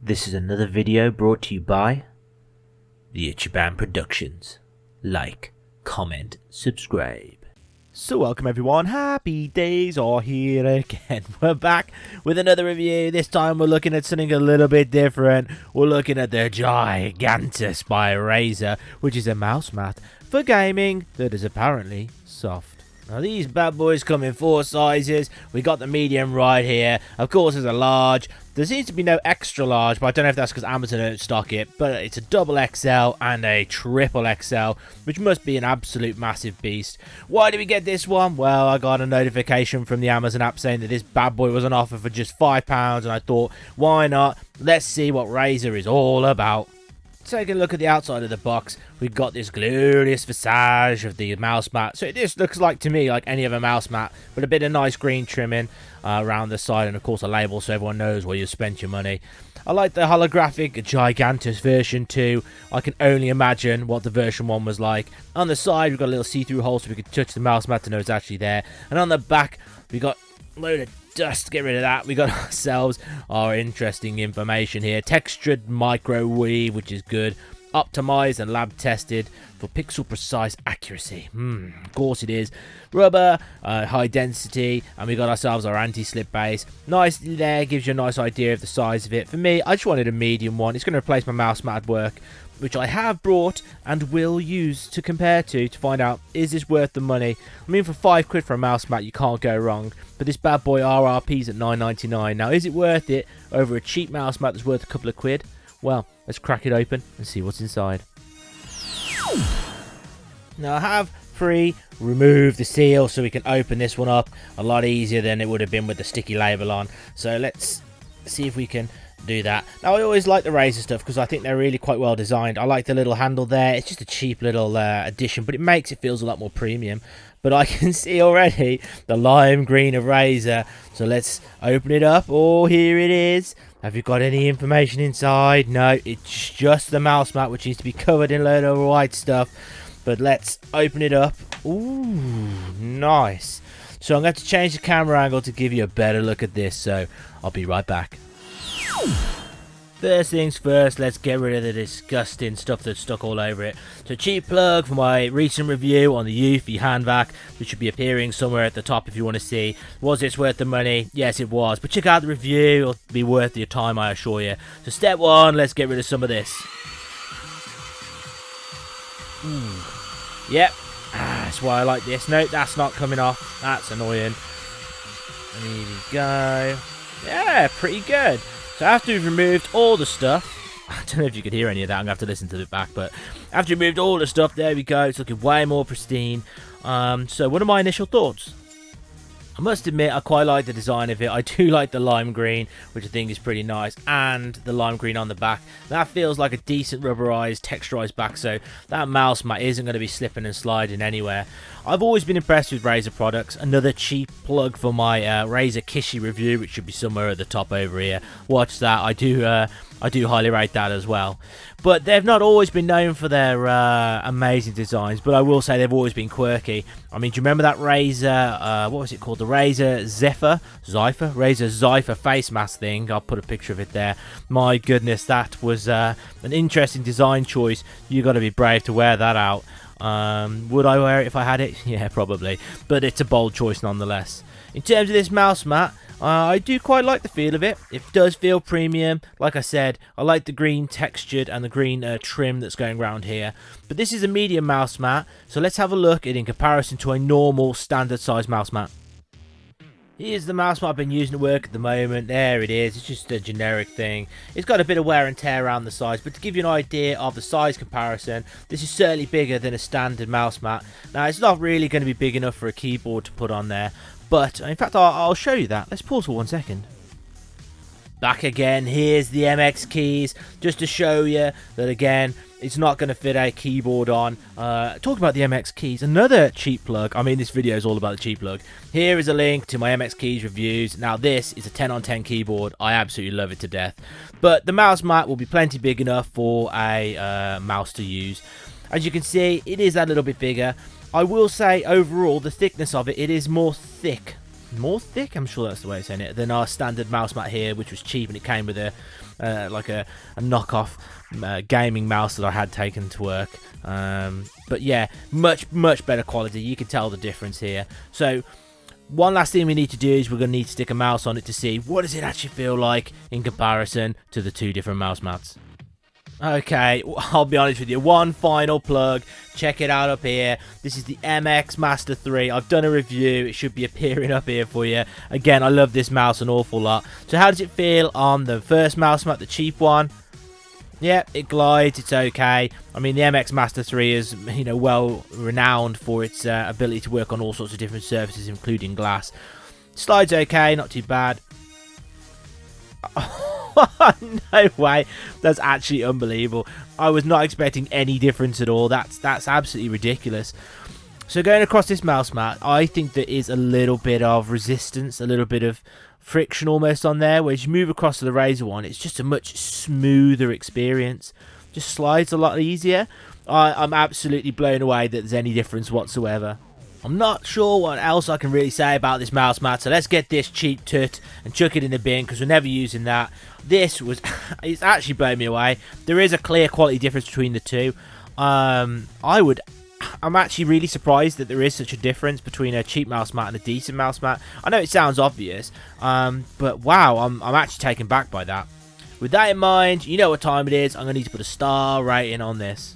This is another video brought to you by the Ichiban Productions. Like, comment, subscribe. So welcome everyone, happy days are here again. We're back with another review. This time we're looking at something a little bit different. We're looking at the Gigantus by Razer, which is a mouse mat for gaming that is apparently soft. Now these bad boys come in 4 sizes. We got the medium right here. Of course there's a large. There seems to be no extra large, but I don't know if that's because Amazon don't stock it. But it's a double XL and a triple XL, which must be an absolute massive beast. Why did we get this one? Well, I got a notification from the Amazon app saying that this bad boy was on offer for just £5, and I thought, why not? Let's see what Razer is all about. Taking a look at the outside of the box, we've got this glorious visage of the mouse mat. So this looks like, to me, like any other mouse mat, but a bit of nice green trimming around the side, and of course a label so everyone knows where you spent your money. I like the holographic Gigantus version 2. I can only imagine what the version 1 was like. On the side, we've got a little see-through hole so we can touch the mouse mat to know it's actually there. And on the back, we've got a load of dust. Get rid of that. We got ourselves our interesting information here. Textured micro weave, which is good. Optimized and lab tested for pixel precise accuracy. Of course it is. Rubber, high density, and we got ourselves our anti-slip base. Nicely there, gives you a nice idea of the size of it. For me, I just wanted a medium one. It's going to replace my mouse mat at work, which I have brought and will use to compare to find out, is this worth the money? I mean, for £5 for a mouse mat, you can't go wrong. But this bad boy RRP's at £9.99. Now, is it worth it over a cheap mouse mat that's worth a couple of quid? Well, let's crack it open and see what's inside. Now, I have removed the seal so we can open this one up a lot easier than it would have been with the sticky label on. So let's see if we can do that. Now, I always like the Razer stuff because I think they're really quite well designed. I like the little handle there. It's just a cheap little addition, but it makes it feels a lot more premium. But I can see already the lime green of Razer. So let's open it up. Oh, here it is. Have you got any information inside? No, it's just the mouse mat, which needs to be covered in a load of white stuff. But let's open it up. Ooh, nice. So I'm going to change the camera angle to give you a better look at this. So I'll be right back. First things first, let's get rid of the disgusting stuff that's stuck all over it. So, cheap plug for my recent review on the Eufy hand vac, which should be appearing somewhere at the top if you want to see. Was this worth the money? Yes, it was. But check out the review, it'll be worth your time, I assure you. So, step 1, let's get rid of some of this. Yep, that's why I like this. No, that's not coming off. That's annoying. There we go. Yeah, pretty good. So after we've removed all the stuff, I don't know if you could hear any of that, I'm going to have to listen to it back, but after we removed all the stuff, there we go, it's looking way more pristine. So what are my initial thoughts? I must admit, I quite like the design of it. I do like the lime green, which I think is pretty nice, and the lime green on the back. That feels like a decent rubberized, texturized back, so that mouse mat isn't going to be slipping and sliding anywhere. I've always been impressed with Razer products. Another cheap plug for my Razer Kishi review, which should be somewhere at the top over here. Watch that. I do highly rate that as well. But they've not always been known for their amazing designs, but I will say they've always been quirky. I mean, do you remember that Razer, what was it called? The Razer Razer Zypher face mask thing. I'll put a picture of it there. My goodness, that was an interesting design choice. You got to be brave to wear that out. Would I wear it if I had it? Yeah, probably. But it's a bold choice nonetheless. In terms of this mouse mat, I do quite like the feel of it. It does feel premium. Like I said, I like the green textured and the green trim that's going around here. But this is a medium mouse mat, so let's have a look at it in comparison to a normal standard size mouse mat. Here's the mouse mat I've been using at work at the moment. There it is. It's just a generic thing. It's got a bit of wear and tear around the sides, but to give you an idea of the size comparison, this is certainly bigger than a standard mouse mat. Now, it's not really going to be big enough for a keyboard to put on there, but in fact, I'll show you that. Let's pause for 1 second. Back again, here's the MX keys, just to show you that again, it's not going to fit a keyboard on. Talking about the MX keys, another cheap plug. I mean, this video is all about the cheap plug. Here is a link to my MX keys reviews. Now, this is a 10 on 10 keyboard. I absolutely love it to death. But the mouse mat will be plenty big enough for a mouse to use. As you can see, it is a little bit bigger. I will say, overall, the thickness of it is more thick. I'm sure that's the way of saying it, than our standard mouse mat here, which was cheap and it came with a like a knockoff gaming mouse that I had taken to work. But yeah, much better quality. You can tell the difference here. So one last thing we need to do is we're going to need to stick a mouse on it to see what does it actually feel like in comparison to the two different mouse mats. Okay, I'll be honest with you, one final plug, check it out up here. This is the MX Master 3. I've done a review, it should be appearing up here for you. Again, I love this mouse an awful lot. So how does it feel on the first mouse mat, the cheap one? Yeah, it glides, it's okay. I mean, the MX Master 3 is, you know, well renowned for its ability to work on all sorts of different surfaces, including glass. Slides okay, not too bad. No way, that's actually unbelievable. I was not expecting any difference at all. That's absolutely ridiculous. So going across this mouse mat, I think there is a little bit of resistance, a little bit of friction almost on there. Whereas you move across to the Razer one, it's just a much smoother experience. Just slides a lot easier. I'm absolutely blown away that there's any difference whatsoever. I'm not sure what else I can really say about this mouse mat, so let's get this cheap tut and chuck it in the bin because we're never using that. This was, it's actually blown me away. There is a clear quality difference between the two. I'm actually really surprised that there is such a difference between a cheap mouse mat and a decent mouse mat. I know it sounds obvious, but wow, I'm actually taken back by that. With that in mind, you know what time it is. I'm going to need to put a star rating on this.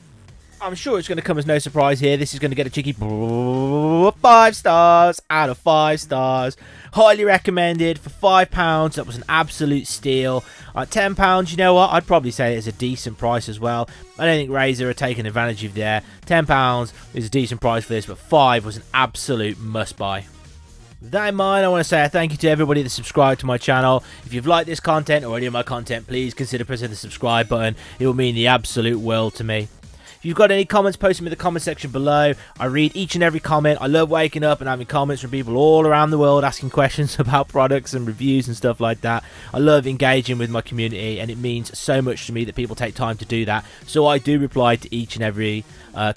I'm sure it's going to come as no surprise here. This is going to get a cheeky 5 stars out of 5 stars. Highly recommended for £5. That was an absolute steal. £10, you know what? I'd probably say it's a decent price as well. I don't think Razer are taking advantage of there. £10 is a decent price for this, but 5 was an absolute must-buy. With that in mind, I want to say a thank you to everybody that subscribed to my channel. If you've liked this content or any of my content, please consider pressing the subscribe button. It will mean the absolute world to me. If you've got any comments, post them in the comment section below. I read each and every comment. I love waking up and having comments from people all around the world asking questions about products and reviews and stuff like that. I love engaging with my community, and it means so much to me that people take time to do that. So I do reply to each and every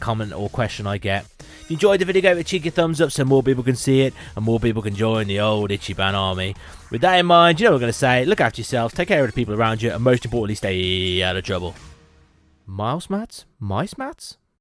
comment or question I get. If you enjoyed the video, give it a cheeky thumbs up so more people can see it and more people can join the old Ichiban army. With that in mind, you know what I'm going to say. Look after yourself, take care of the people around you, and most importantly, stay out of trouble. Mouse mats? Mice mats?